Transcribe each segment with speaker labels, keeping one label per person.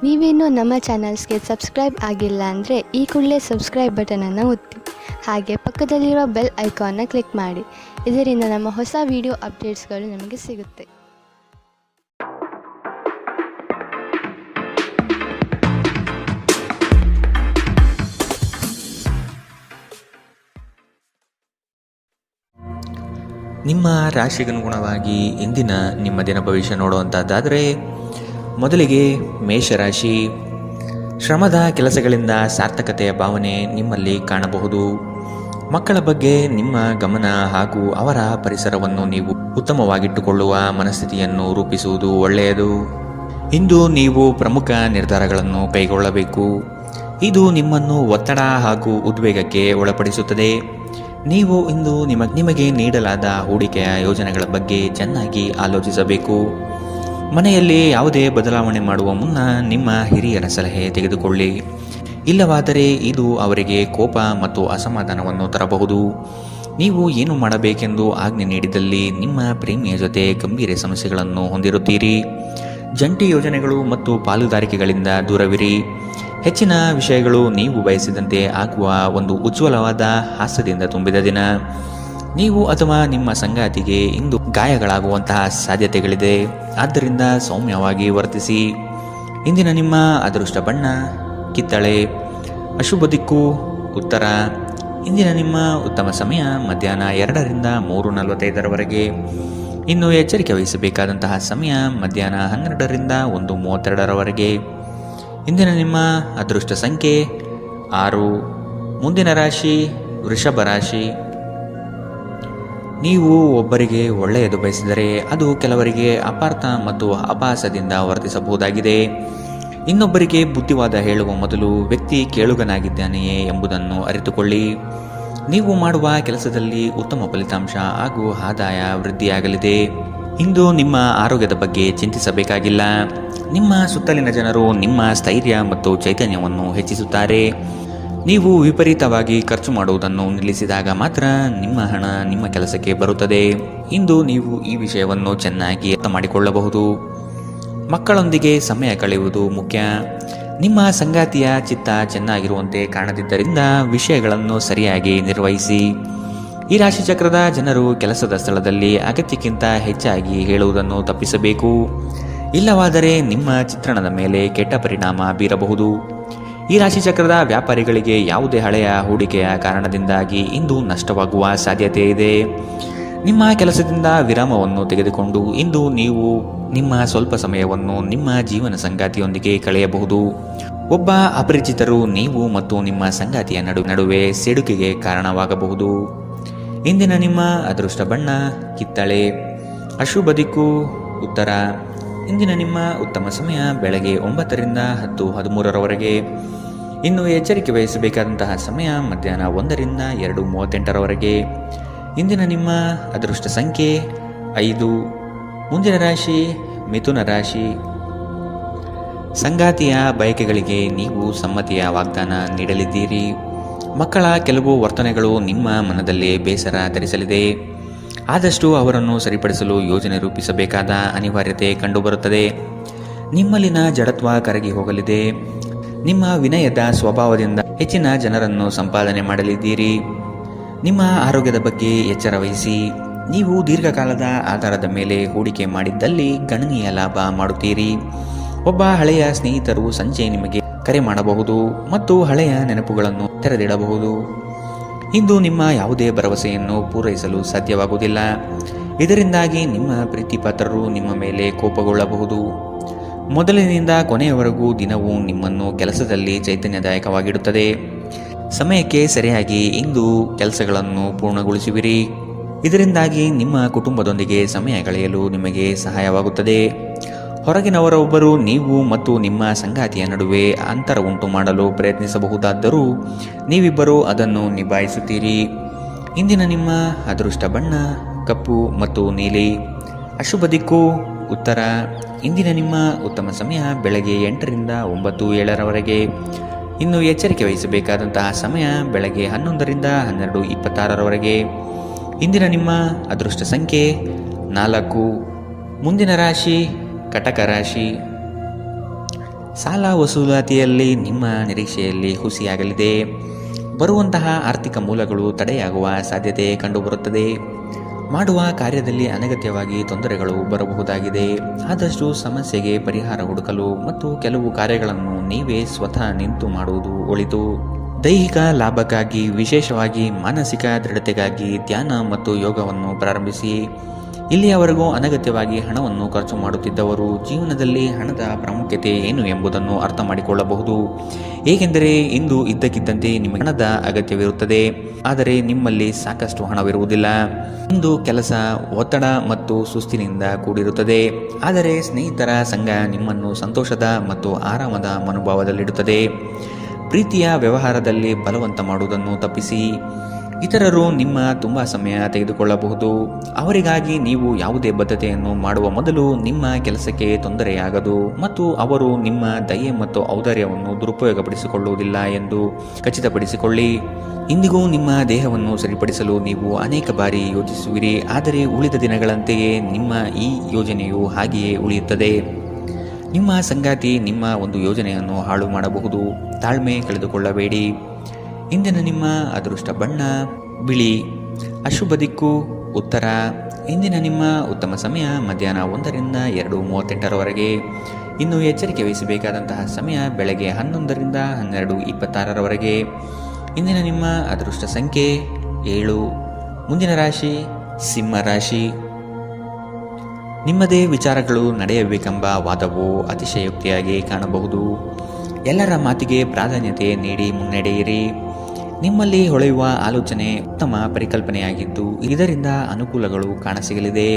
Speaker 1: ನೀವೇನೂ ನಮ್ಮ ಚಾನಲ್ಸ್ಗೆ ಸಬ್ಸ್ಕ್ರೈಬ್ ಆಗಿಲ್ಲ ಅಂದರೆ ಈ ಕೂಡಲೇ ಸಬ್ಸ್ಕ್ರೈಬ್ ಬಟನನ್ನು ಒತ್ತಿ. ಹಾಗೆ ಪಕ್ಕದಲ್ಲಿರೋ ಬೆಲ್ ಐಕಾನ್ನ ಕ್ಲಿಕ್ ಮಾಡಿ. ಇದರಿಂದ ನಮ್ಮ ಹೊಸ ವಿಡಿಯೋ ಅಪ್ಡೇಟ್ಸ್ಗಳು ನಿಮಗೆ ಸಿಗುತ್ತೆ.
Speaker 2: ನಿಮ್ಮ ರಾಶಿಗನುಗುಣವಾಗಿ ಇಂದಿನ ನಿಮ್ಮ ದಿನ ಭವಿಷ್ಯ ನೋಡುವಂಥದ್ದಾದರೆ, ಮೊದಲಿಗೆ ಮೇಷರಾಶಿ. ಶ್ರಮದ ಕೆಲಸಗಳಿಂದ ಸಾರ್ಥಕತೆಯ ಭಾವನೆ ನಿಮ್ಮಲ್ಲಿ ಕಾಣಬಹುದು. ಮಕ್ಕಳ ಬಗ್ಗೆ ನಿಮ್ಮ ಗಮನ ಹಾಗೂ ಅವರ ಪರಿಸರವನ್ನು ನೀವು ಉತ್ತಮವಾಗಿಟ್ಟುಕೊಳ್ಳುವ ಮನಸ್ಥಿತಿಯನ್ನು ರೂಪಿಸುವುದು ಒಳ್ಳೆಯದು. ಇಂದು ನೀವು ಪ್ರಮುಖ ನಿರ್ಧಾರಗಳನ್ನು ಕೈಗೊಳ್ಳಬೇಕು. ಇದು ನಿಮ್ಮನ್ನು ಒತ್ತಡ ಹಾಗೂ ಉದ್ವೇಗಕ್ಕೆ ಒಳಪಡಿಸುತ್ತದೆ. ನೀವು ಇಂದು ನಿಮಗೆ ನೀಡಲಾದ ಹೂಡಿಕೆಯ ಯೋಜನೆಗಳ ಬಗ್ಗೆ ಚೆನ್ನಾಗಿ ಆಲೋಚಿಸಬೇಕು. ಮನೆಯಲ್ಲಿ ಯಾವುದೇ ಬದಲಾವಣೆ ಮಾಡುವ ಮುನ್ನ ನಿಮ್ಮ ಹಿರಿಯರ ಸಲಹೆ ತೆಗೆದುಕೊಳ್ಳಿ. ಇಲ್ಲವಾದರೆ ಇದು ಅವರಿಗೆ ಕೋಪ ಮತ್ತು ಅಸಮಾಧಾನವನ್ನು ತರಬಹುದು. ನೀವು ಏನು ಮಾಡಬೇಕೆಂದು ಆಜ್ಞೆ ನೀಡಿದಲ್ಲಿ ನಿಮ್ಮ ಪ್ರೇಮಿಯ ಜೊತೆ ಗಂಭೀರ ಸಮಸ್ಯೆಗಳನ್ನು ಹೊಂದಿರುತ್ತೀರಿ. ಜಂಟಿ ಯೋಜನೆಗಳು ಮತ್ತು ಪಾಲುದಾರಿಕೆಗಳಿಂದ ದೂರವಿರಿ. ಹೆಚ್ಚಿನ ವಿಷಯಗಳು ನೀವು ಬಯಸಿದಂತೆ ಆಗುವ ಒಂದು ಉಜ್ವಲವಾದ ಹಾಸ್ಯದಿಂದ ತುಂಬಿದ ದಿನ. ನೀವು ಅಥವಾ ನಿಮ್ಮ ಸಂಗಾತಿಗೆ ಇಂದು ಗಾಯಗಳಾಗುವಂತಹ ಸಾಧ್ಯತೆಗಳಿದೆ. ಆದ್ದರಿಂದ ಸೌಮ್ಯವಾಗಿ ವರ್ತಿಸಿ. ಇಂದಿನ ನಿಮ್ಮ ಅದೃಷ್ಟ ಬಣ್ಣ ಕಿತ್ತಳೆ. ಅಶುಭ ದಿಕ್ಕು ಉತ್ತರ. ಇಂದಿನ ನಿಮ್ಮ ಉತ್ತಮ ಸಮಯ ಮಧ್ಯಾಹ್ನ 2ರಿಂದ 3:45 ಇನ್ನು ಎಚ್ಚರಿಕೆ ವಹಿಸಬೇಕಾದಂತಹ ಸಮಯ ಮಧ್ಯಾಹ್ನ 12ರಿಂದ 1:32 ಇಂದಿನ ನಿಮ್ಮ ಅದೃಷ್ಟ ಸಂಖ್ಯೆ 6. ಮುಂದಿನ ರಾಶಿ ವೃಷಭ ರಾಶಿ. ನೀವು ಒಬ್ಬರಿಗೆ ಒಳ್ಳೆಯದು ಬಯಸಿದರೆ ಅದು ಕೆಲವರಿಗೆ ಅಪಾರ್ಥ ಮತ್ತು ಅಪಹಾಸದಿಂದ ವರ್ತಿಸಬಹುದಾಗಿದೆ. ಇನ್ನೊಬ್ಬರಿಗೆ ಬುದ್ಧಿವಾದ ಹೇಳುವ ಮೊದಲು ವ್ಯಕ್ತಿ ಕೇಳುಗನಾಗಿದ್ದಾನೆಯೇ ಎಂಬುದನ್ನು ಅರಿತುಕೊಳ್ಳಿ. ನೀವು ಮಾಡುವ ಕೆಲಸದಲ್ಲಿ ಉತ್ತಮ ಫಲಿತಾಂಶ ಹಾಗೂ ಆದಾಯ ವೃದ್ಧಿಯಾಗಲಿದೆ. ಇಂದು ನಿಮ್ಮ ಆರೋಗ್ಯದ ಬಗ್ಗೆ ಚಿಂತಿಸಬೇಕಾಗಿಲ್ಲ. ನಿಮ್ಮ ಸುತ್ತಲಿನ ಜನರು ನಿಮ್ಮ ಸ್ಥೈರ್ಯ ಮತ್ತು ಚೈತನ್ಯವನ್ನು ಹೆಚ್ಚಿಸುತ್ತಾರೆ. ನೀವು ವಿಪರೀತವಾಗಿ ಖರ್ಚು ಮಾಡುವುದನ್ನು ನಿಲ್ಲಿಸಿದಾಗ ಮಾತ್ರ ನಿಮ್ಮ ಹಣ ನಿಮ್ಮ ಕೆಲಸಕ್ಕೆ ಬರುತ್ತದೆ. ಇಂದು ನೀವು ಈ ವಿಷಯವನ್ನು ಚೆನ್ನಾಗಿ ಅರ್ಥ ಮಾಡಿಕೊಳ್ಳಬಹುದು. ಮಕ್ಕಳೊಂದಿಗೆ ಸಮಯ ಕಳೆಯುವುದು ಮುಖ್ಯ. ನಿಮ್ಮ ಸಂಗಾತಿಯ ಚಿತ್ತ ಚೆನ್ನಾಗಿರುವಂತೆ ಕಾಣದಿದ್ದರಿಂದ ವಿಷಯಗಳನ್ನು ಸರಿಯಾಗಿ ನಿರ್ವಹಿಸಿ. ಈ ರಾಶಿಚಕ್ರದ ಜನರು ಕೆಲಸದ ಸ್ಥಳದಲ್ಲಿ ಅಗತ್ಯಕ್ಕಿಂತ ಹೆಚ್ಚಾಗಿ ಹೇಳುವುದನ್ನು ತಪ್ಪಿಸಬೇಕು. ಇಲ್ಲವಾದರೆ ನಿಮ್ಮ ಚಿತ್ರಣದ ಮೇಲೆ ಕೆಟ್ಟ ಪರಿಣಾಮ ಬೀರಬಹುದು. ಈ ರಾಶಿಚಕ್ರದ ವ್ಯಾಪಾರಿಗಳಿಗೆ ಯಾವುದೇ ಹಳೆಯ ಹೂಡಿಕೆಯ ಕಾರಣದಿಂದಾಗಿ ಇಂದು ನಷ್ಟವಾಗುವ ಸಾಧ್ಯತೆ ಇದೆ. ನಿಮ್ಮ ಕೆಲಸದಿಂದ ವಿರಾಮವನ್ನು ತೆಗೆದುಕೊಂಡು ಇಂದು ನೀವು ನಿಮ್ಮ ಸ್ವಲ್ಪ ಸಮಯವನ್ನು ನಿಮ್ಮ ಜೀವನ ಸಂಗಾತಿಯೊಂದಿಗೆ ಕಳೆಯಬಹುದು. ಒಬ್ಬ ಅಪರಿಚಿತರು ನೀವು ಮತ್ತು ನಿಮ್ಮ ಸಂಗಾತಿಯ ನಡುವೆ ಸಿಡುಕಿಗೆ ಕಾರಣವಾಗಬಹುದು. ಇಂದಿನ ನಿಮ್ಮ ಅದೃಷ್ಟ ಬಣ್ಣ ಕಿತ್ತಳೆ. ಅಶುಭ ದಿಕ್ಕು ಉತ್ತರ. ಇಂದಿನ ನಿಮ್ಮ ಉತ್ತಮ ಸಮಯ ಬೆಳಗ್ಗೆ 9ರಿಂದ 10:13 ಇನ್ನು ಎಚ್ಚರಿಕೆ ವಹಿಸಬೇಕಾದಂತಹ ಸಮಯ ಮಧ್ಯಾಹ್ನ 1ರಿಂದ 2:38 ಇಂದಿನ ನಿಮ್ಮ ಅದೃಷ್ಟ ಸಂಖ್ಯೆ 5. ಮುಂದಿನ ರಾಶಿ ಮಿಥುನ ರಾಶಿ. ಸಂಗಾತಿಯ ಬಯಕೆಗಳಿಗೆ ನೀವು ಸಮ್ಮತಿಯ ವಾಗ್ದಾನ ನೀಡಲಿದ್ದೀರಿ. ಮಕ್ಕಳ ಕೆಲವು ವರ್ತನೆಗಳು ನಿಮ್ಮ ಮನದಲ್ಲಿ ಬೇಸರ ತರಿಸಲಿದೆ. ಆದಷ್ಟು ಅವರನ್ನು ಸರಿಪಡಿಸಲು ಯೋಜನೆ ರೂಪಿಸಬೇಕಾದ ಅನಿವಾರ್ಯತೆ ಕಂಡುಬರುತ್ತದೆ. ನಿಮ್ಮಲ್ಲಿನ ಜಡತ್ವ ಕರಗಿ ಹೋಗಲಿದೆ. ನಿಮ್ಮ ವಿನಯದ ಸ್ವಭಾವದಿಂದ ಹೆಚ್ಚಿನ ಜನರನ್ನು ಸಂಪಾದನೆ ಮಾಡಲಿದ್ದೀರಿ. ನಿಮ್ಮ ಆರೋಗ್ಯದ ಬಗ್ಗೆ ಎಚ್ಚರ ವಹಿಸಿ. ನೀವು ದೀರ್ಘಕಾಲದ ಆಧಾರದ ಮೇಲೆ ಹೂಡಿಕೆ ಮಾಡಿದ್ದಲ್ಲಿ ಗಣನೀಯ ಲಾಭ ಮಾಡುತ್ತೀರಿ. ಒಬ್ಬ ಹಳೆಯ ಸ್ನೇಹಿತರು ಸಂಜೆ ನಿಮಗೆ ಕರೆ ಮಾಡಬಹುದು ಮತ್ತು ಹಳೆಯ ನೆನಪುಗಳನ್ನು ತೆರೆದಿಡಬಹುದು. ಇಂದು ನಿಮ್ಮ ಯಾವುದೇ ಭರವಸೆಯನ್ನು ಪೂರೈಸಲು ಸಾಧ್ಯವಾಗುವುದಿಲ್ಲ. ಇದರಿಂದಾಗಿ ನಿಮ್ಮ ಪ್ರೀತಿಪಾತ್ರರು ನಿಮ್ಮ ಮೇಲೆ ಕೋಪಗೊಳ್ಳಬಹುದು. ಮೊದಲಿನಿಂದ ಕೊನೆಯವರೆಗೂ ದಿನವೂ ನಿಮ್ಮನ್ನು ಕೆಲಸದಲ್ಲಿ ಚೈತನ್ಯದಾಯಕವಾಗಿಡುತ್ತದೆ. ಸಮಯಕ್ಕೆ ಸರಿಯಾಗಿ ಇಂದು ಕೆಲಸಗಳನ್ನು ಪೂರ್ಣಗೊಳಿಸುವಿರಿ. ಇದರಿಂದಾಗಿ ನಿಮ್ಮ ಕುಟುಂಬದೊಂದಿಗೆ ಸಮಯ ಕಳೆಯಲು ನಿಮಗೆ ಸಹಾಯವಾಗುತ್ತದೆ. ಹೊರಗಿನವರೊಬ್ಬರು ನೀವು ಮತ್ತು ನಿಮ್ಮ ಸಂಗಾತಿಯ ನಡುವೆ ಅಂತರ ಉಂಟು ಮಾಡಲು ಪ್ರಯತ್ನಿಸಬಹುದಾದರೂ ನೀವಿಬ್ಬರೂ ಅದನ್ನು ನಿಭಾಯಿಸುತ್ತೀರಿ. ಇಂದಿನ ನಿಮ್ಮ ಅದೃಷ್ಟ ಬಣ್ಣ ಕಪ್ಪು ಮತ್ತು ನೀಲಿ. ಅಶುಭ ದಿಕ್ಕು ಉತ್ತರ. ಇಂದಿನ ನಿಮ್ಮ ಉತ್ತಮ ಸಮಯ ಬೆಳಗ್ಗೆ 8ರಿಂದ 9:07 ಇನ್ನು ಎಚ್ಚರಿಕೆ ವಹಿಸಬೇಕಾದಂತಹ ಸಮಯ ಬೆಳಗ್ಗೆ 11ರಿಂದ 12:26 ಇಂದಿನ ನಿಮ್ಮ ಅದೃಷ್ಟ ಸಂಖ್ಯೆ 4. ಮುಂದಿನ ರಾಶಿ ಕಟಕ ರಾಶಿ. ಸಾಲ ವಸೂಲಾತಿಯಲ್ಲಿ ನಿಮ್ಮ ನಿರೀಕ್ಷೆಯಲ್ಲಿ ಹುಸಿಯಾಗಲಿದೆ. ಬರುವಂತಹ ಆರ್ಥಿಕ ಮೂಲಗಳು ತಡೆಯಾಗುವ ಸಾಧ್ಯತೆ ಕಂಡುಬರುತ್ತದೆ. ಮಾಡುವ ಕಾರ್ಯದಲ್ಲಿ ಅನಗತ್ಯವಾಗಿ ತೊಂದರೆಗಳು ಬರಬಹುದಾಗಿದೆ. ಆದಷ್ಟು ಸಮಸ್ಯೆಗೆ ಪರಿಹಾರ ಹುಡುಕಲು ಮತ್ತು ಕೆಲವು ಕಾರ್ಯಗಳನ್ನು ನೀವೇ ಸ್ವತಃ ನಿಂತು ಮಾಡುವುದು ಒಳಿತು. ದೈಹಿಕ ಲಾಭಕ್ಕಾಗಿ, ವಿಶೇಷವಾಗಿ ಮಾನಸಿಕ ದೃಢತೆಗಾಗಿ ಧ್ಯಾನ ಮತ್ತು ಯೋಗವನ್ನು ಪ್ರಾರಂಭಿಸಿ. ಇಲ್ಲಿಯವರೆಗೂ ಅನಗತ್ಯವಾಗಿ ಹಣವನ್ನು ಖರ್ಚು ಮಾಡುತ್ತಿದ್ದವರು ಜೀವನದಲ್ಲಿ ಹಣದ ಪ್ರಾಮುಖ್ಯತೆ ಏನು ಎಂಬುದನ್ನು ಅರ್ಥ ಮಾಡಿಕೊಳ್ಳಬಹುದು. ಏಕೆಂದರೆ ಇಂದು ಇದ್ದಕ್ಕಿದ್ದಂತೆ ನಿಮಗೆ ಹಣದ ಅಗತ್ಯವಿರುತ್ತದೆ, ಆದರೆ ನಿಮ್ಮಲ್ಲಿ ಸಾಕಷ್ಟು ಹಣವಿರುವುದಿಲ್ಲ. ಇಂದು ಕೆಲಸ ಒತ್ತಡ ಮತ್ತು ಸುಸ್ತಿನಿಂದ ಕೂಡಿರುತ್ತದೆ, ಆದರೆ ಸ್ನೇಹಿತರ ಸಂಘ ನಿಮ್ಮನ್ನು ಸಂತೋಷದ ಮತ್ತು ಆರಾಮದ ಮನೋಭಾವದಲ್ಲಿಡುತ್ತದೆ. ಪ್ರೀತಿಯ ವ್ಯವಹಾರದಲ್ಲಿ ಬಲವಂತ ಮಾಡುವುದನ್ನು ತಪ್ಪಿಸಿ. ಇತರರು ನಿಮ್ಮ ತುಂಬ ಸಮಯ ತೆಗೆದುಕೊಳ್ಳಬಹುದು. ಅವರಿಗಾಗಿ ನೀವು ಯಾವುದೇ ಬದ್ಧತೆಯನ್ನು ಮಾಡುವ ಮೊದಲು ನಿಮ್ಮ ಕೆಲಸಕ್ಕೆ ತೊಂದರೆಯಾಗದು ಮತ್ತು ಅವರು ನಿಮ್ಮ ದಯೆ ಮತ್ತು ಔದಾರ್ಯವನ್ನು ದುರುಪಯೋಗಪಡಿಸಿಕೊಳ್ಳುವುದಿಲ್ಲ ಎಂದು ಖಚಿತಪಡಿಸಿಕೊಳ್ಳಿ. ಇಂದಿಗೂ ನಿಮ್ಮ ದೇಹವನ್ನು ಸರಿಪಡಿಸಲು ನೀವು ಅನೇಕ ಬಾರಿ ಯೋಚಿಸುವಿರಿ, ಆದರೆ ಉಳಿದ ದಿನಗಳಂತೆಯೇ ನಿಮ್ಮ ಈ ಯೋಜನೆಯು ಹಾಗೆಯೇ ಉಳಿಯುತ್ತದೆ. ನಿಮ್ಮ ಸಂಗಾತಿ ನಿಮ್ಮ ಒಂದು ಯೋಜನೆಯನ್ನು ಹಾಳು ಮಾಡಬಹುದು. ತಾಳ್ಮೆ ಕಳೆದುಕೊಳ್ಳಬೇಡಿ. ಇಂದಿನ ನಿಮ್ಮ ಅದೃಷ್ಟ ಬಣ್ಣ ಬಿಳಿ. ಅಶುಭ ದಿಕ್ಕು ಉತ್ತರ. ಇಂದಿನ ನಿಮ್ಮ ಉತ್ತಮ ಸಮಯ ಮಧ್ಯಾಹ್ನ 1ರಿಂದ 2:38ರವರೆಗೆ. ಇನ್ನು ಎಚ್ಚರಿಕೆ ವಹಿಸಬೇಕಾದಂತಹ ಸಮಯ ಬೆಳಗ್ಗೆ 11ರಿಂದ 12:26ರವರೆಗೆ. ಇಂದಿನ ನಿಮ್ಮ ಅದೃಷ್ಟ ಸಂಖ್ಯೆ 7. ಮುಂದಿನ ರಾಶಿ ಸಿಂಹ ರಾಶಿ. ನಿಮ್ಮದೇ ವಿಚಾರಗಳು ನಡೆಯಬೇಕೆಂಬ ವಾದವು ಅತಿಶಯೋಕ್ತಿಯಾಗಿ ಕಾಣಬಹುದು. ಎಲ್ಲರ ಮಾತಿಗೆ ಪ್ರಾಧಾನ್ಯತೆ ನೀಡಿ ಮುನ್ನಡೆಯಿರಿ. ನಿಮ್ಮಲ್ಲಿ ಹೊಳೆಯುವ ಆಲೋಚನೆ ಉತ್ತಮ ಪರಿಕಲ್ಪನೆಯಾಗಿದ್ದು ಇದರಿಂದ ಅನುಕೂಲಗಳು ಕಾಣಸಿಗಲಿದೆ.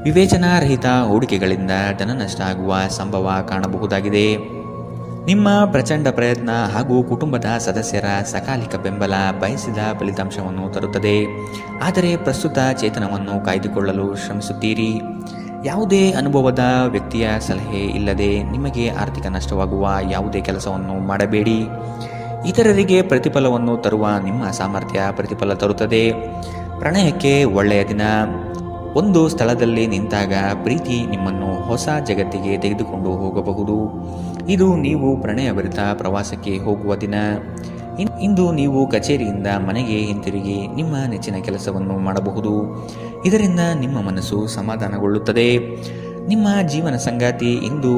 Speaker 2: ವಿವೇಚನಾರಹಿತ ಹೂಡಿಕೆಗಳಿಂದ ಧನನಷ್ಟ ಆಗುವ ಸಂಭವ ಕಾಣಬಹುದಾಗಿದೆ. ನಿಮ್ಮ ಪ್ರಚಂಡ ಪ್ರಯತ್ನ ಹಾಗೂ ಕುಟುಂಬದ ಸದಸ್ಯರ ಸಕಾಲಿಕ ಬೆಂಬಲ ಬಯಸಿದ ಫಲಿತಾಂಶವನ್ನು ತರುತ್ತದೆ, ಆದರೆ ಪ್ರಸ್ತುತ ಚೇತನವನ್ನು ಕಾಯ್ದುಕೊಳ್ಳಲು ಶ್ರಮಿಸುತ್ತೀರಿ. ಯಾವುದೇ ಅನುಭವದ ವ್ಯಕ್ತಿಯ ಸಲಹೆ ಇಲ್ಲದೆ ನಿಮಗೆ ಆರ್ಥಿಕ ನಷ್ಟವಾಗುವ ಯಾವುದೇ ಕೆಲಸವನ್ನು ಮಾಡಬೇಡಿ. ಇತರರಿಗೆ ಪ್ರತಿಫಲವನ್ನು ತರುವ ನಿಮ್ಮ ಸಾಮರ್ಥ್ಯ ಪ್ರತಿಫಲ ತರುತ್ತದೆ. ಪ್ರಣಯಕ್ಕೆ ಒಳ್ಳೆಯ ದಿನ. ಒಂದು ಸ್ಥಳದಲ್ಲಿ ನಿಂತಾಗ ಪ್ರೀತಿ ನಿಮ್ಮನ್ನು ಹೊಸ ಜಗತ್ತಿಗೆ ತೆಗೆದುಕೊಂಡು ಹೋಗಬಹುದು. ಇದು ನೀವು ಪ್ರಣಯಭರಿತ ಪ್ರವಾಸಕ್ಕೆ ಹೋಗುವ ದಿನ. ಇಂದು ನೀವು ಕಚೇರಿಯಿಂದ ಮನೆಗೆ ಹಿಂತಿರುಗಿ ನಿಮ್ಮ ನೆಚ್ಚಿನ ಕೆಲಸವನ್ನು ಮಾಡಬಹುದು. ಇದರಿಂದ ನಿಮ್ಮ ಮನಸ್ಸು ಸಮಾಧಾನಗೊಳ್ಳುತ್ತದೆ. ನಿಮ್ಮ ಜೀವನ ಸಂಗಾತಿ ಇಂದು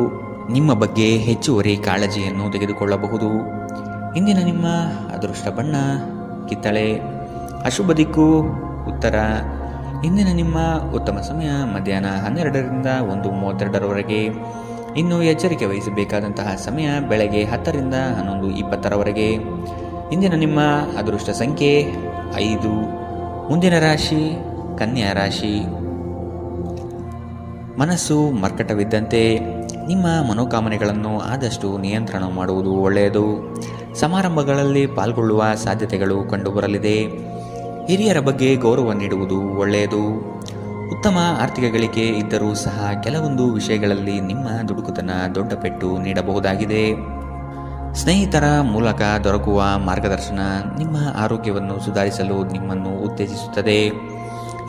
Speaker 2: ನಿಮ್ಮ ಬಗ್ಗೆ ಹೆಚ್ಚುವರಿ ಕಾಳಜಿಯನ್ನು ತೆಗೆದುಕೊಳ್ಳಬಹುದು. ಇಂದಿನ ನಿಮ್ಮ ಅದೃಷ್ಟ ಬಣ್ಣ ಕಿತ್ತಳೆ. ಅಶುಭ ದಿಕ್ಕು ಉತ್ತರ. ಇಂದಿನ ನಿಮ್ಮ ಉತ್ತಮ ಸಮಯ ಮಧ್ಯಾಹ್ನ 12ರಿಂದ 1:32ರವರೆಗೆ. ಇನ್ನು ಎಚ್ಚರಿಕೆ ವಹಿಸಬೇಕಾದಂತಹ ಸಮಯ ಬೆಳಗ್ಗೆ 10ರಿಂದ 11:20ರವರೆಗೆ. ಇಂದಿನ ನಿಮ್ಮ ಅದೃಷ್ಟ ಸಂಖ್ಯೆ 5. ಮುಂದಿನ ರಾಶಿ ಕನ್ಯಾ ರಾಶಿ. ಮನಸ್ಸು ಮರ್ಕಟವಿದ್ದಂತೆ ನಿಮ್ಮ ಮನೋಕಾಮನೆಗಳನ್ನು ಆದಷ್ಟು ನಿಯಂತ್ರಣ ಮಾಡುವುದು ಒಳ್ಳೆಯದು. ಸಮಾರಂಭಗಳಲ್ಲಿ ಪಾಲ್ಗೊಳ್ಳುವ ಸಾಧ್ಯತೆಗಳು ಕಂಡುಬರಲಿದೆ. ಹಿರಿಯರ ಬಗ್ಗೆ ಗೌರವ ನೀಡುವುದು ಒಳ್ಳೆಯದು. ಉತ್ತಮ ಆರ್ಥಿಕ ಗಳಿಕೆ ಇದ್ದರೂ ಸಹ ಕೆಲವೊಂದು ವಿಷಯಗಳಲ್ಲಿ ನಿಮ್ಮ ದುಡುಕುತನ ದೊಡ್ಡ ಪೆಟ್ಟು ನೀಡಬಹುದಾಗಿದೆ. ಸ್ನೇಹಿತರ ಮೂಲಕ ದೊರಕುವ ಮಾರ್ಗದರ್ಶನ ನಿಮ್ಮ ಆರೋಗ್ಯವನ್ನು ಸುಧಾರಿಸಲು ನಿಮ್ಮನ್ನು ಉತ್ತೇಜಿಸುತ್ತದೆ.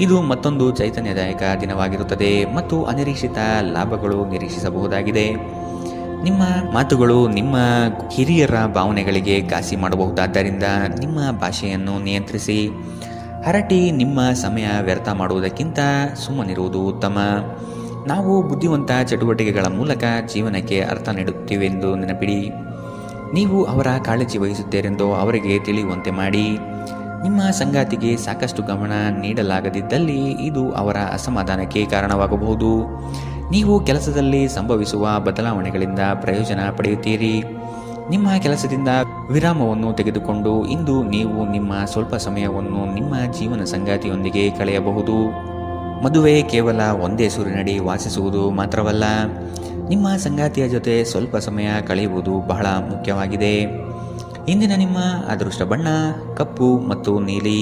Speaker 2: ಇದು ಮತ್ತೊಂದು ಚೈತನ್ಯದಾಯಕ ದಿನವಾಗಿರುತ್ತದೆ ಮತ್ತು ಅನಿರೀಕ್ಷಿತ ಲಾಭಗಳು ನಿರೀಕ್ಷಿಸಬಹುದಾಗಿದೆ. ನಿಮ್ಮ ಮಾತುಗಳು ನಿಮ್ಮ ಹಿರಿಯರ ಭಾವನೆಗಳಿಗೆ ಘಾಸಿ ಮಾಡಬಹುದಾದ್ದರಿಂದ ನಿಮ್ಮ ಭಾಷೆಯನ್ನು ನಿಯಂತ್ರಿಸಿ. ಹರಟಿ ನಿಮ್ಮ ಸಮಯ ವ್ಯರ್ಥ ಮಾಡುವುದಕ್ಕಿಂತ ಸುಮ್ಮನಿರುವುದು ಉತ್ತಮ. ನಾವು ಬುದ್ಧಿವಂತ ಚಟುವಟಿಕೆಗಳ ಮೂಲಕ ಜೀವನಕ್ಕೆ ಅರ್ಥ ನೀಡುತ್ತೀವೆಂದು ನೆನಪಿಡಿ. ನೀವು ಅವರ ಕಾಳಜಿ ವಹಿಸುತ್ತೀರೆಂದು ಅವರಿಗೆ ತಿಳಿಯುವಂತೆ ಮಾಡಿ. ನಿಮ್ಮ ಸಂಗಾತಿಗೆ ಸಾಕಷ್ಟು ಗಮನ ನೀಡಲಾಗದಿದ್ದಲ್ಲಿ ಇದು ಅವರ ಅಸಮಾಧಾನಕ್ಕೆ ಕಾರಣವಾಗಬಹುದು. ನೀವು ಕೆಲಸದಲ್ಲಿ ಸಂಭವಿಸುವ ಬದಲಾವಣೆಗಳಿಂದ ಪ್ರಯೋಜನ ಪಡೆಯುತ್ತೀರಿ. ನಿಮ್ಮ ಕೆಲಸದಿಂದ ವಿರಾಮವನ್ನು ತೆಗೆದುಕೊಂಡು ಇಂದು ನೀವು ನಿಮ್ಮ ಸ್ವಲ್ಪ ಸಮಯವನ್ನು ನಿಮ್ಮ ಜೀವನ ಸಂಗಾತಿಯೊಂದಿಗೆ ಕಳೆಯಬಹುದು. ಮದುವೆ ಕೇವಲ ಒಂದೇ ಸೂರಿನಡಿ ವಾಸಿಸುವುದು ಮಾತ್ರವಲ್ಲ, ನಿಮ್ಮ ಸಂಗಾತಿಯ ಜೊತೆ ಸ್ವಲ್ಪ ಸಮಯ ಕಳೆಯುವುದು ಬಹಳ ಮುಖ್ಯವಾಗಿದೆ. ಇಂದಿನ ನಿಮ್ಮ ಅದೃಷ್ಟ ಬಣ್ಣ ಕಪ್ಪು ಮತ್ತು ನೀಲಿ.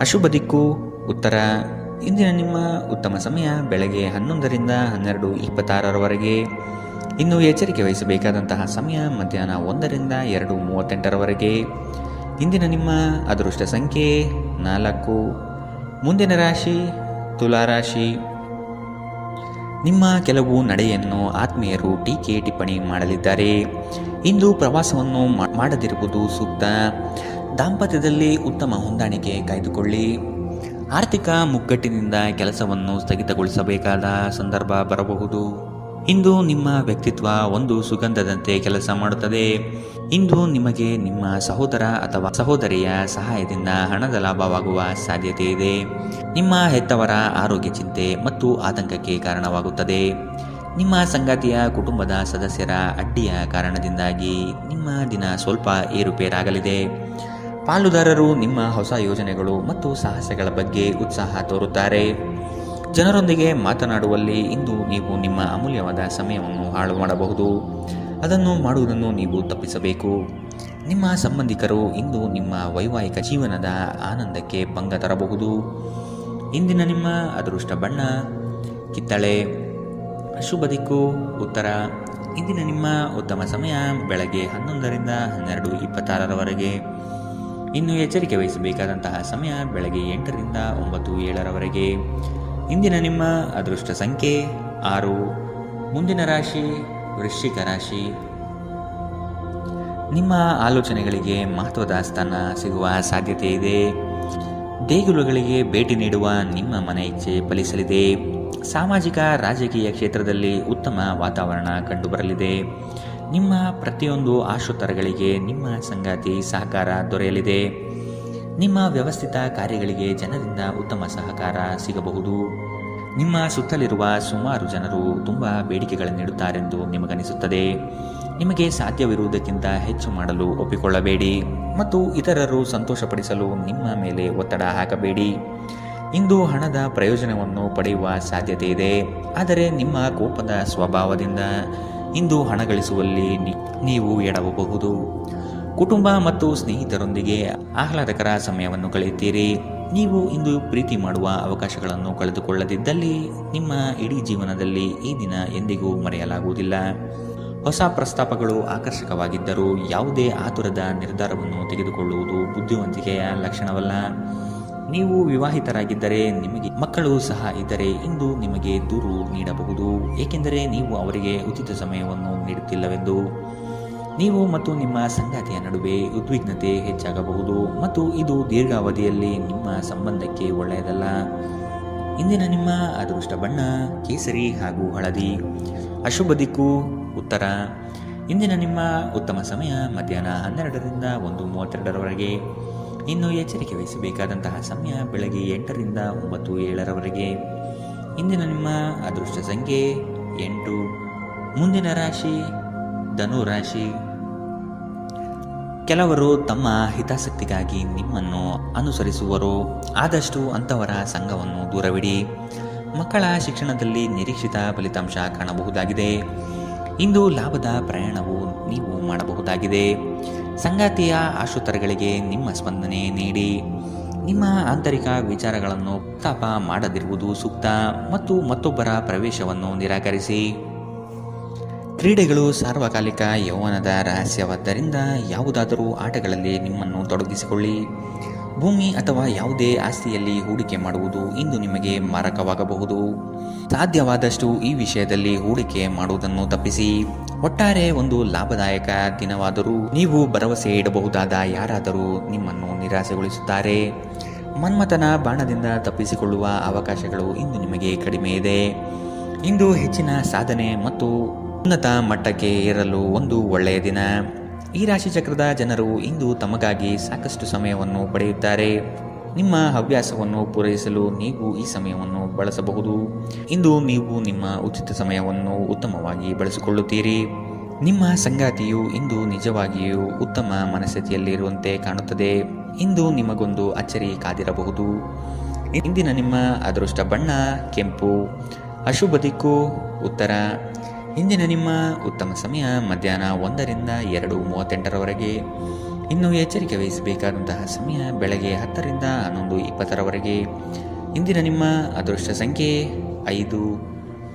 Speaker 2: ಅಶುಭ ದಿಕ್ಕು ಉತ್ತರ. ಇಂದಿನ ನಿಮ್ಮ ಉತ್ತಮ ಸಮಯ ಬೆಳಗ್ಗೆ 11ರಿಂದ 12:26ರವರೆಗೆ. ಇನ್ನು ಎಚ್ಚರಿಕೆ ವಹಿಸಬೇಕಾದಂತಹ ಸಮಯ ಮಧ್ಯಾಹ್ನ 1ರಿಂದ 2:38ರವರೆಗೆ. ಇಂದಿನ ನಿಮ್ಮ ಅದೃಷ್ಟ ಸಂಖ್ಯೆ 4. ಮುಂದಿನ ರಾಶಿ ತುಲಾರಾಶಿ. ನಿಮ್ಮ ಕೆಲವು ನಡೆಯನ್ನು ಆತ್ಮೀಯರು ಟೀಕೆ ಟಿಪ್ಪಣಿ ಮಾಡಲಿದ್ದಾರೆ. ಇಂದು ಪ್ರವಾಸವನ್ನು ಮಾಡದಿರುವುದು ಸೂಕ್ತ. ದಾಂಪತ್ಯದಲ್ಲಿ ಉತ್ತಮ ಹೊಂದಾಣಿಕೆ ಕಾಯ್ದುಕೊಳ್ಳಿ. ಆರ್ಥಿಕ ಮುಗ್ಗಟ್ಟಿನಿಂದ ಕೆಲಸವನ್ನು ಸ್ಥಗಿತಗೊಳಿಸಬೇಕಾದ ಸಂದರ್ಭ ಬರಬಹುದು. ಇಂದು ನಿಮ್ಮ ವ್ಯಕ್ತಿತ್ವ ಒಂದು ಸುಗಂಧದಂತೆ ಕೆಲಸ ಮಾಡುತ್ತದೆ. ಇಂದು ನಿಮಗೆ ನಿಮ್ಮ ಸಹೋದರ ಅಥವಾ ಸಹೋದರಿಯ ಸಹಾಯದಿಂದ ಹಣದ ಲಾಭವಾಗುವ ಸಾಧ್ಯತೆ ಇದೆ. ನಿಮ್ಮ ಹೆತ್ತವರ ಆರೋಗ್ಯ ಚಿಂತೆ ಮತ್ತು ಆತಂಕಕ್ಕೆ ಕಾರಣವಾಗುತ್ತದೆ. ನಿಮ್ಮ ಸಂಗಾತಿಯ ಕುಟುಂಬದ ಸದಸ್ಯರ ಅಡ್ಡಿಯ ಕಾರಣದಿಂದಾಗಿ ನಿಮ್ಮ ದಿನ ಸ್ವಲ್ಪ ಏರುಪೇರಾಗಲಿದೆ. ಪಾಲುದಾರರು ನಿಮ್ಮ ಹೊಸ ಯೋಜನೆಗಳು ಮತ್ತು ಸಾಹಸಗಳ ಬಗ್ಗೆ ಉತ್ಸಾಹ ತೋರುತ್ತಾರೆ. ಜನರೊಂದಿಗೆ ಮಾತನಾಡುವಲ್ಲಿ ಇಂದು ನೀವು ನಿಮ್ಮ ಅಮೂಲ್ಯವಾದ ಸಮಯವನ್ನು ಹಾಳು ಮಾಡಬಹುದು. ಅದನ್ನು ಮಾಡುವುದನ್ನು ನೀವು ತಪ್ಪಿಸಬೇಕು. ನಿಮ್ಮ ಸಂಬಂಧಿಕರು ಇಂದು ನಿಮ್ಮ ವೈವಾಹಿಕ ಜೀವನದ ಆನಂದಕ್ಕೆ ಭಂಗ ತರಬಹುದು. ಇಂದಿನ ನಿಮ್ಮ ಅದೃಷ್ಟ ಬಣ್ಣ ಕಿತ್ತಳೆ. ಶುಭ ದಿಕ್ಕು ಉತ್ತರ. ಇಂದಿನ ನಿಮ್ಮ ಉತ್ತಮ ಸಮಯ ಬೆಳಗ್ಗೆ 11ರಿಂದ 12:26 ಇನ್ನು ಎಚ್ಚರಿಕೆ ವಹಿಸಬೇಕಾದಂತಹ ಸಮಯ ಬೆಳಗ್ಗೆ 8ರಿಂದ 9:07 ಇಂದಿನ ನಿಮ್ಮ ಅದೃಷ್ಟ ಸಂಖ್ಯೆ 6. ಮುಂದಿನ ರಾಶಿ ವೃಶ್ಚಿಕ ರಾಶಿ. ನಿಮ್ಮ ಆಲೋಚನೆಗಳಿಗೆ ಮಹತ್ವದ ಸ್ಥಾನ ಸಿಗುವ ಸಾಧ್ಯತೆ ಇದೆ. ದೇಗುಲಗಳಿಗೆ ಭೇಟಿ ನೀಡುವ ನಿಮ್ಮ ಮನ ಇಚ್ಛೆ ಫಲಿಸಲಿದೆ. ಸಾಮಾಜಿಕ ರಾಜಕೀಯ ಕ್ಷೇತ್ರದಲ್ಲಿ ಉತ್ತಮ ವಾತಾವರಣ ಕಂಡುಬರಲಿದೆ. ನಿಮ್ಮ ಪ್ರತಿಯೊಂದು ಆಶೋತ್ತರಗಳಿಗೆ ನಿಮ್ಮ ಸಂಗಾತಿ ಸಹಕಾರ ದೊರೆಯಲಿದೆ. ನಿಮ್ಮ ವ್ಯವಸ್ಥಿತ ಕಾರ್ಯಗಳಿಗೆ ಜನರಿಂದ ಉತ್ತಮ ಸಹಕಾರ ಸಿಗಬಹುದು. ನಿಮ್ಮ ಸುತ್ತಲಿರುವ ಸುಮಾರು ಜನರು ತುಂಬ ಬೇಡಿಕೆಗಳನ್ನಿಡುತ್ತಾರೆಂದು ನಿಮಗನಿಸುತ್ತದೆ. ನಿಮಗೆ ಸಾಧ್ಯವಿರುವುದಕ್ಕಿಂತ ಹೆಚ್ಚು ಮಾಡಲು ಒಪ್ಪಿಕೊಳ್ಳಬೇಡಿ ಮತ್ತು ಇತರರು ಸಂತೋಷಪಡಿಸಲು ನಿಮ್ಮ ಮೇಲೆ ಒತ್ತಡ ಹಾಕಬೇಡಿ. ಇಂದು ಹಣದ ಪ್ರಯೋಜನವನ್ನು ಪಡೆಯುವ ಸಾಧ್ಯತೆ ಇದೆ. ಆದರೆ ನಿಮ್ಮ ಕೋಪದ ಸ್ವಭಾವದಿಂದ ಇಂದು ಹಣ ಗಳಿಸುವಲ್ಲಿ ನೀವು ಎಡವಬಹುದು. ಕುಟುಂಬ ಮತ್ತು ಸ್ನೇಹಿತರೊಂದಿಗೆ ಆಹ್ಲಾದಕರ ಸಮಯವನ್ನು ಕಳೆಯುತ್ತೀರಿ. ನೀವು ಇಂದು ಪ್ರೀತಿ ಮಾಡುವ ಅವಕಾಶಗಳನ್ನು ಕಳೆದುಕೊಳ್ಳದಿದ್ದಲ್ಲಿ ನಿಮ್ಮ ಇಡೀ ಜೀವನದಲ್ಲಿ ಈ ದಿನ ಎಂದಿಗೂ ಮರೆಯಲಾಗುವುದಿಲ್ಲ. ಹೊಸ ಪ್ರಸ್ತಾಪಗಳು ಆಕರ್ಷಕವಾಗಿದ್ದರೂ ಯಾವುದೇ ಆತುರದ ನಿರ್ಧಾರವನ್ನು ತೆಗೆದುಕೊಳ್ಳುವುದು ಬುದ್ಧಿವಂತಿಕೆಯ ಲಕ್ಷಣವಲ್ಲ. ನೀವು ವಿವಾಹಿತರಾಗಿದ್ದರೆ ನಿಮಗೆ ಮಕ್ಕಳು ಸಹ ಇದ್ದರೆ ಇಂದು ನಿಮಗೆ ದೂರು ನೀಡಬಹುದು, ಏಕೆಂದರೆ ನೀವು ಅವರಿಗೆ ಉಚಿತ ಸಮಯವನ್ನು ನೀಡುತ್ತಿಲ್ಲವೆಂದು. ನೀವು ಮತ್ತು ನಿಮ್ಮ ಸಂಗಾತಿಯ ನಡುವೆ ಉದ್ವಿಗ್ನತೆ ಹೆಚ್ಚಾಗಬಹುದು ಮತ್ತು ಇದು ದೀರ್ಘಾವಧಿಯಲ್ಲಿ ನಿಮ್ಮ ಸಂಬಂಧಕ್ಕೆ ಒಳ್ಳೆಯದಲ್ಲ. ಇಂದಿನ ನಿಮ್ಮ ಅದೃಷ್ಟ ಬಣ್ಣ ಕೇಸರಿ ಹಾಗೂ ಹಳದಿ. ಅಶುಭ ದಿಕ್ಕು ಉತ್ತರ. ಇಂದಿನ ನಿಮ್ಮ ಉತ್ತಮ ಸಮಯ ಮಧ್ಯಾಹ್ನ 12ರಿಂದ 1:32 ಇನ್ನು ಎಚ್ಚರಿಕೆ ವಹಿಸಬೇಕಾದಂತಹ ಸಮಯ ಬೆಳಗ್ಗೆ 8ರಿಂದ 9:07 ಇಂದಿನ ನಿಮ್ಮ ಅದೃಷ್ಟ ಸಂಖ್ಯೆ 8. ಮುಂದಿನ ರಾಶಿ ಧನು ರಾಶಿ. ಕೆಲವರು ತಮ್ಮ ಹಿತಾಸಕ್ತಿಗಾಗಿ ನಿಮ್ಮನ್ನು ಅನುಸರಿಸುವರು. ಆದಷ್ಟು ಅಂಥವರ ಸಂಘವನ್ನು ದೂರವಿಡಿ. ಮಕ್ಕಳ ಶಿಕ್ಷಣದಲ್ಲಿ ನಿರೀಕ್ಷಿತ ಫಲಿತಾಂಶ ಕಾಣಬಹುದಾಗಿದೆ. ಇಂದು ಲಾಭದ ಪ್ರಯಾಣವು ನೀವು ಮಾಡಬಹುದಾಗಿದೆ. ಸಂಗಾತಿಯ ಆಶೋತ್ತರಗಳಿಗೆ ನಿಮ್ಮ ಸ್ಪಂದನೆ ನೀಡಿ. ನಿಮ್ಮ ಆಂತರಿಕ ವಿಚಾರಗಳನ್ನು ಪ್ರಸ್ತಾಪ ಮಾಡದಿರುವುದು ಸೂಕ್ತ ಮತ್ತು ಮತ್ತೊಬ್ಬರ ಪ್ರವೇಶವನ್ನು ನಿರಾಕರಿಸಿ. ಕ್ರೀಡೆಗಳು ಸಾರ್ವಕಾಲಿಕ ಯೌವನದ ರಹಸ್ಯವಾದ್ದರಿಂದ ಯಾವುದಾದರೂ ಆಟಗಳಲ್ಲಿ ನಿಮ್ಮನ್ನು ತೊಡಗಿಸಿಕೊಳ್ಳಿ. ಭೂಮಿ ಅಥವಾ ಯಾವುದೇ ಆಸ್ತಿಯಲ್ಲಿ ಹೂಡಿಕೆ ಮಾಡುವುದು ಇಂದು ನಿಮಗೆ ಮಾರಕವಾಗಬಹುದು. ಸಾಧ್ಯವಾದಷ್ಟು ಈ ವಿಷಯದಲ್ಲಿ ಹೂಡಿಕೆ ಮಾಡುವುದನ್ನು ತಪ್ಪಿಸಿ. ಒಟ್ಟಾರೆ ಒಂದು ಲಾಭದಾಯಕ ದಿನವಾದರೂ ನೀವು ಭರವಸೆ ಇಡಬಹುದಾದ ಯಾರಾದರೂ ನಿಮ್ಮನ್ನು ನಿರಾಸೆಗೊಳಿಸುತ್ತಾರೆ. ಮನ್ಮಥನ ಬಾಣದಿಂದ ತಪ್ಪಿಸಿಕೊಳ್ಳುವ ಅವಕಾಶಗಳು ಇಂದು ನಿಮಗೆ ಕಡಿಮೆ ಇದೆ. ಇಂದು ಹೆಚ್ಚಿನ ಸಾಧನೆ ಮತ್ತು ಉನ್ನತ ಮಟ್ಟಕ್ಕೆ ಏರಲು ಒಂದು ಒಳ್ಳೆಯ ದಿನ. ಈ ರಾಶಿಚಕ್ರದ ಜನರು ಇಂದು ತಮಗಾಗಿ ಸಾಕಷ್ಟು ಸಮಯವನ್ನು ಪಡೆಯುತ್ತಾರೆ. ನಿಮ್ಮ ಹವ್ಯಾಸವನ್ನು ಪೂರೈಸಲು ನೀವು ಈ ಸಮಯವನ್ನು ಬಳಸಬಹುದು. ಇಂದು ನೀವು ನಿಮ್ಮ ಉಚಿತ ಸಮಯವನ್ನು ಉತ್ತಮವಾಗಿ ಬಳಸಿಕೊಳ್ಳುತ್ತೀರಿ. ನಿಮ್ಮ ಸಂಗಾತಿಯು ಇಂದು ನಿಜವಾಗಿಯೂ ಉತ್ತಮ ಮನಸ್ಥಿತಿಯಲ್ಲಿರುವಂತೆ ಕಾಣುತ್ತದೆ. ಇಂದು ನಿಮಗೊಂದು ಅಚ್ಚರಿ ಕಾದಿರಬಹುದು. ಇಂದಿನ ನಿಮ್ಮ ಅದೃಷ್ಟ ಬಣ್ಣ ಕೆಂಪು. ಅಶುಭ ದಿಕ್ಕು ಉತ್ತರ. ಇಂದಿನ ನಿಮ್ಮ ಉತ್ತಮ ಸಮಯ ಮಧ್ಯಾಹ್ನ 1ರಿಂದ 2:38 ಇನ್ನು ಎಚ್ಚರಿಕೆ ವಹಿಸಬೇಕಾದಂತಹ ಸಮಯ ಬೆಳಗ್ಗೆ 10ರಿಂದ 11:20 ಇಂದಿನ ನಿಮ್ಮ ಅದೃಷ್ಟ ಸಂಖ್ಯೆ 5.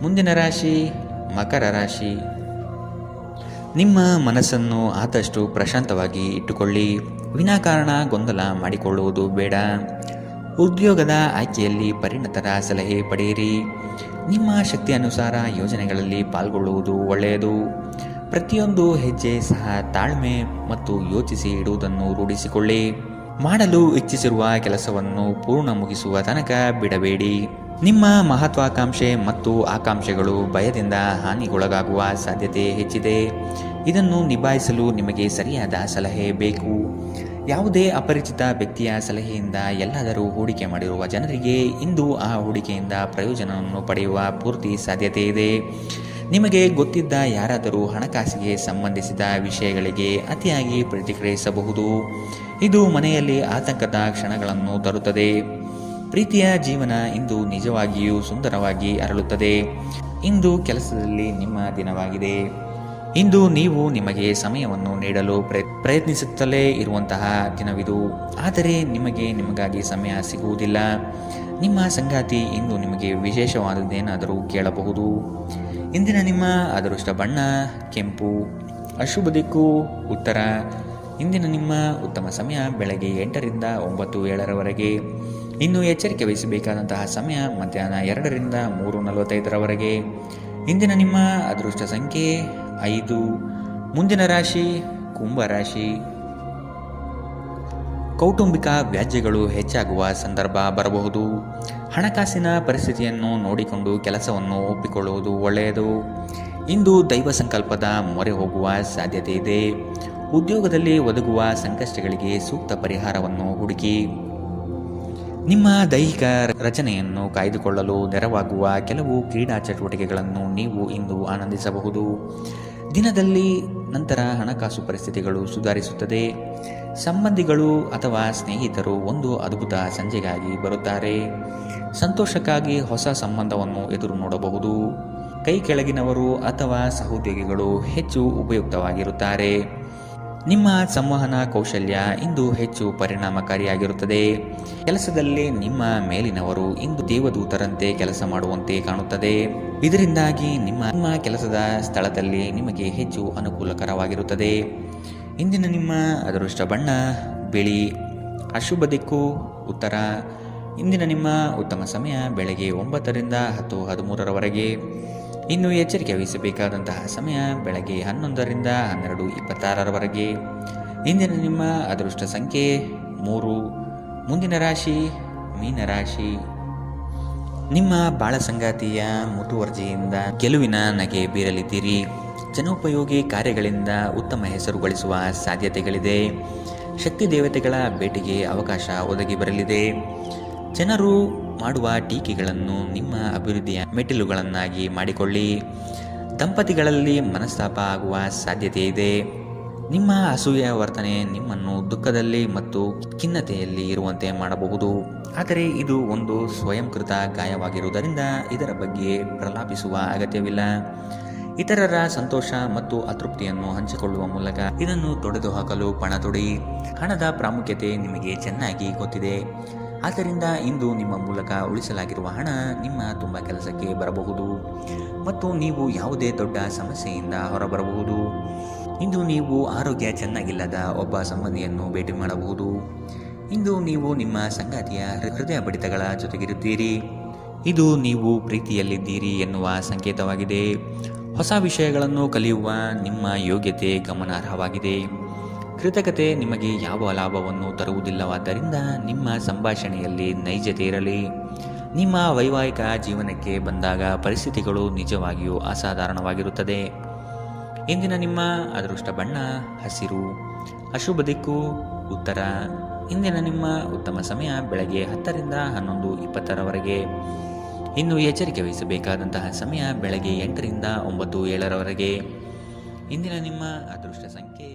Speaker 2: ಮುಂದಿನ ರಾಶಿ ಮಕರ ರಾಶಿ. ನಿಮ್ಮ ಮನಸ್ಸನ್ನು ಆದಷ್ಟು ಪ್ರಶಾಂತವಾಗಿ ಇಟ್ಟುಕೊಳ್ಳಿ. ವಿನಾಕಾರಣ ಗೊಂದಲ ಮಾಡಿಕೊಳ್ಳುವುದು ಬೇಡ. ಉದ್ಯೋಗದ ಆಯ್ಕೆಯಲ್ಲಿ ಪರಿಣತರ ಸಲಹೆ ಪಡೆಯಿರಿ. ನಿಮ್ಮ ಶಕ್ತಿ ಅನುಸಾರ ಯೋಜನೆಗಳಲ್ಲಿ ಪಾಲ್ಗೊಳ್ಳುವುದು ಒಳ್ಳೆಯದು. ಪ್ರತಿಯೊಂದು ಹೆಜ್ಜೆ ಸಹ ತಾಳ್ಮೆ ಮತ್ತು ಯೋಚಿಸಿ ಇಡುವುದನ್ನು ರೂಢಿಸಿಕೊಳ್ಳಿ. ಮಾಡಲು ಇಚ್ಛಿಸಿರುವ ಕೆಲಸವನ್ನು ಪೂರ್ಣ ಮುಗಿಸುವ ತನಕ ಬಿಡಬೇಡಿ. ನಿಮ್ಮ ಮಹತ್ವಾಕಾಂಕ್ಷೆ ಮತ್ತು ಆಕಾಂಕ್ಷೆಗಳು ಭಯದಿಂದ ಹಾನಿಗೊಳಗಾಗುವ ಸಾಧ್ಯತೆ ಹೆಚ್ಚಿದೆ. ಇದನ್ನು ನಿಭಾಯಿಸಲು ನಿಮಗೆ ಸರಿಯಾದ ಸಲಹೆ ಬೇಕು. ಯಾವುದೇ ಅಪರಿಚಿತ ವ್ಯಕ್ತಿಯ ಸಲಹೆಯಿಂದ ಎಲ್ಲಾದರೂ ಹೂಡಿಕೆ ಮಾಡಿರುವ ಜನರಿಗೆ ಇಂದು ಆ ಹೂಡಿಕೆಯಿಂದ ಪ್ರಯೋಜನವನ್ನು ಪಡೆಯುವ ಪೂರ್ತಿ ಸಾಧ್ಯತೆ ಇದೆ. ನಿಮಗೆ ಗೊತ್ತಿದ್ದ ಯಾರಾದರೂ ಹಣಕಾಸಿಗೆ ಸಂಬಂಧಿಸಿದ ವಿಷಯಗಳಿಗೆ ಅತಿಯಾಗಿ ಪ್ರತಿಕ್ರಿಯಿಸಬಹುದು. ಇದು ಮನೆಯಲ್ಲಿ ಆತಂಕದ ಕ್ಷಣಗಳನ್ನು ತರುತ್ತದೆ. ಪ್ರೀತಿಯ ಜೀವನ ಇಂದು ನಿಜವಾಗಿಯೂ ಸುಂದರವಾಗಿ ಅರಳುತ್ತದೆ. ಇಂದು ಕೆಲಸದಲ್ಲಿ ನಿಮ್ಮ ದಿನವಾಗಿದೆ. ಇಂದು ನೀವು ನಿಮಗೆ ಸಮಯವನ್ನು ನೀಡಲು ಪ್ರಯತ್ನಿಸುತ್ತಲೇ ಇರುವಂತಹ ದಿನವಿದು. ಆದರೆ ನಿಮಗಾಗಿ ಸಮಯ ಸಿಗುವುದಿಲ್ಲ. ನಿಮ್ಮ ಸಂಗಾತಿ ಇಂದು ನಿಮಗೆ ವಿಶೇಷವಾದದ್ದೇನಾದರೂ ಕೇಳಬಹುದು. ಇಂದಿನ ನಿಮ್ಮ ಅದೃಷ್ಟ ಬಣ್ಣ ಕೆಂಪು. ಅಶುಭ ದಿಕ್ಕು ಉತ್ತರ. ಇಂದಿನ ನಿಮ್ಮ ಉತ್ತಮ ಸಮಯ ಬೆಳಗ್ಗೆ 8ರಿಂದ 9:07 ಇನ್ನು ಎಚ್ಚರಿಕೆ ವಹಿಸಬೇಕಾದಂತಹ ಸಮಯ ಮಧ್ಯಾಹ್ನ 2ರಿಂದ 3:45 ಇಂದಿನ ನಿಮ್ಮ ಅದೃಷ್ಟ ಸಂಖ್ಯೆ 5. ಮುಂದಿನ ರಾಶಿ ಕುಂಭ ರಾಶಿ. ಕೌಟುಂಬಿಕ ವ್ಯಾಜ್ಯಗಳು ಹೆಚ್ಚಾಗುವ ಸಂದರ್ಭ ಬರಬಹುದು. ಹಣಕಾಸಿನ ಪರಿಸ್ಥಿತಿಯನ್ನು ನೋಡಿಕೊಂಡು ಕೆಲಸವನ್ನು ಒಪ್ಪಿಕೊಳ್ಳುವುದು ಒಳ್ಳೆಯದು. ಇಂದು ದೈವ ಸಂಕಲ್ಪದ ಮೊರೆ ಹೋಗುವ ಸಾಧ್ಯತೆ ಇದೆ. ಉದ್ಯೋಗದಲ್ಲಿ ಒದಗುವ ಸಂಕಷ್ಟಗಳಿಗೆ ಸೂಕ್ತ ಪರಿಹಾರವನ್ನು ಹುಡುಕಿ. ನಿಮ್ಮ ದೈಹಿಕ ರಚನೆಯನ್ನು ಕಾಯ್ದುಕೊಳ್ಳಲು ನೆರವಾಗುವ ಕೆಲವು ಕ್ರೀಡಾ ಚಟುವಟಿಕೆಗಳನ್ನು ನೀವು ಇಂದು ಆನಂದಿಸಬಹುದು. ದಿನದಲ್ಲಿ ನಂತರ ಹಣಕಾಸು ಪರಿಸ್ಥಿತಿಗಳು ಸುಧಾರಿಸುತ್ತದೆ. ಸಂಬಂಧಿಗಳು ಅಥವಾ ಸ್ನೇಹಿತರು ಒಂದು ಅದ್ಭುತ ಸಂಜೆಗಾಗಿ ಬರುತ್ತಾರೆ. ಸಂತೋಷಕ್ಕಾಗಿ ಹೊಸ ಸಂಬಂಧವನ್ನು ಎದುರು ನೋಡಬಹುದು. ಕೈ ಕೆಳಗಿನವರು ಅಥವಾ ಸಹೋದ್ಯೋಗಿಗಳು ಹೆಚ್ಚು ಉಪಯುಕ್ತವಾಗಿರುತ್ತಾರೆ. ನಿಮ್ಮ ಸಂವಹನ ಕೌಶಲ್ಯ ಇಂದು ಹೆಚ್ಚು ಪರಿಣಾಮಕಾರಿಯಾಗಿರುತ್ತದೆ. ಕೆಲಸದಲ್ಲಿ ನಿಮ್ಮ ಮೇಲಿನವರು ಇಂದು ದೇವದೂತರಂತೆ ಕೆಲಸ ಮಾಡುವಂತೆ ಕಾಣುತ್ತದೆ. ಇದರಿಂದಾಗಿ ನಿಮ್ಮ ಕೆಲಸದ ಸ್ಥಳದಲ್ಲಿ ನಿಮಗೆ ಹೆಚ್ಚು ಅನುಕೂಲಕರವಾಗಿರುತ್ತದೆ. ಇಂದಿನ ನಿಮ್ಮ ಅದೃಷ್ಟ ಬಣ್ಣ ಬಿಳಿ. ಅಶುಭ ದಿಕ್ಕು ಉತ್ತರ. ಇಂದಿನ ನಿಮ್ಮ ಉತ್ತಮ ಸಮಯ ಬೆಳಗ್ಗೆ 9ರಿಂದ 10:13 ಇನ್ನು ಎಚ್ಚರಿಕೆ ವಹಿಸಬೇಕಾದಂತಹ ಸಮಯ ಬೆಳಗ್ಗೆ 11ರಿಂದ 12:26 ಇಂದಿನ ನಿಮ್ಮ ಅದೃಷ್ಟ ಸಂಖ್ಯೆ 3. ಮುಂದಿನ ರಾಶಿ ಮೀನರಾಶಿ. ನಿಮ್ಮ ಬಾಳ ಸಂಗಾತಿಯ ಮುತುವರ್ಜಿಯಿಂದ ಗೆಲುವಿನ ನಗೆ ಬೀರಲಿದ್ದೀರಿ. ಜನೋಪಯೋಗಿ ಕಾರ್ಯಗಳಿಂದ ಉತ್ತಮ ಹೆಸರು ಗಳಿಸುವ ಸಾಧ್ಯತೆಗಳಿದೆ. ಶಕ್ತಿ ದೇವತೆಗಳ ಭೇಟಿಗೆ ಅವಕಾಶ ಒದಗಿ ಬರಲಿದೆ. ಜನರು ಮಾಡುವ ಟೀಕೆಗಳನ್ನು ನಿಮ್ಮ ಅಭಿವೃದ್ಧಿಯ ಮೆಟ್ಟಿಲುಗಳನ್ನಾಗಿ ಮಾಡಿಕೊಳ್ಳಿ. ದಂಪತಿಗಳಲ್ಲಿ ಮನಸ್ತಾಪ ಆಗುವ ಸಾಧ್ಯತೆ ಇದೆ. ನಿಮ್ಮ ಅಸೂಯೆಯ ವರ್ತನೆ ನಿಮ್ಮನ್ನು ದುಃಖದಲ್ಲಿ ಮತ್ತು ಖಿನ್ನತೆಯಲ್ಲಿ ಇರುವಂತೆ ಮಾಡಬಹುದು. ಆದರೆ ಇದು ಒಂದು ಸ್ವಯಂಕೃತ ಗಾಯವಾಗಿರುವುದರಿಂದ ಇದರ ಬಗ್ಗೆ ಪ್ರಲಾಪಿಸುವ ಅಗತ್ಯವಿಲ್ಲ. ಇತರರ ಸಂತೋಷ ಮತ್ತು ಅತೃಪ್ತಿಯನ್ನು ಹಂಚಿಕೊಳ್ಳುವ ಮೂಲಕ ಇದನ್ನು ತೊಡೆದುಹಾಕಲು ಪಣ ತೊಡಿ. ಹಣದ ಪ್ರಾಮುಖ್ಯತೆ ನಿಮಗೆ ಚೆನ್ನಾಗಿ ಗೊತ್ತಿದೆ. ಆದ್ದರಿಂದ ಇಂದು ನಿಮ್ಮ ಮೂಲಕ ಉಳಿಸಲಾಗಿರುವ ಹಣ ನಿಮ್ಮ ತುಂಬ ಕೆಲಸಕ್ಕೆ ಬರಬಹುದು ಮತ್ತು ನೀವು ಯಾವುದೇ ದೊಡ್ಡ ಸಮಸ್ಯೆಯಿಂದ ಹೊರಬರಬಹುದು. ಇಂದು ನೀವು ಆರೋಗ್ಯ ಚೆನ್ನಾಗಿಲ್ಲದ ಒಬ್ಬ ಸಂಬಂಧಿಯನ್ನು ಭೇಟಿ ಮಾಡಬಹುದು. ಇಂದು ನೀವು ನಿಮ್ಮ ಸಂಗಾತಿಯ ಹೃದಯ ಬಡಿತಗಳ ಜೊತೆಗಿರುತ್ತೀರಿ. ಇದು ನೀವು ಪ್ರೀತಿಯಲ್ಲಿದ್ದೀರಿ ಎನ್ನುವ ಸಂಕೇತವಾಗಿದೆ. ಹೊಸ ವಿಷಯಗಳನ್ನು ಕಲಿಯುವ ನಿಮ್ಮ ಯೋಗ್ಯತೆ ಗಮನಾರ್ಹವಾಗಿದೆ. ಕೃತಕತೆ ನಿಮಗೆ ಯಾವ ಲಾಭವನ್ನು ತರುವುದಿಲ್ಲವಾದ್ದರಿಂದ ನಿಮ್ಮ ಸಂಭಾಷಣೆಯಲ್ಲಿ ನೈಜತೆ ಇರಲಿ. ನಿಮ್ಮ ವೈವಾಹಿಕ ಜೀವನಕ್ಕೆ ಬಂದಾಗ ಪರಿಸ್ಥಿತಿಗಳು ನಿಜವಾಗಿಯೂ ಅಸಾಧಾರಣವಾಗಿರುತ್ತದೆ. ಇಂದಿನ ನಿಮ್ಮ ಅದೃಷ್ಟ ಬಣ್ಣ ಹಸಿರು. ಅಶುಭ ದಿಕ್ಕು ಉತ್ತರ. ಇಂದಿನ ನಿಮ್ಮ ಉತ್ತಮ ಸಮಯ ಬೆಳಗ್ಗೆ 10ರಿಂದ 11:20 ಇನ್ನು ಎಚ್ಚರಿಕೆ ವಹಿಸಬೇಕಾದಂತಹ ಸಮಯ ಬೆಳಗ್ಗೆ 8ರಿಂದ 9:07 ಇಂದಿನ ನಿಮ್ಮ ಅದೃಷ್ಟ ಸಂಖ್ಯೆ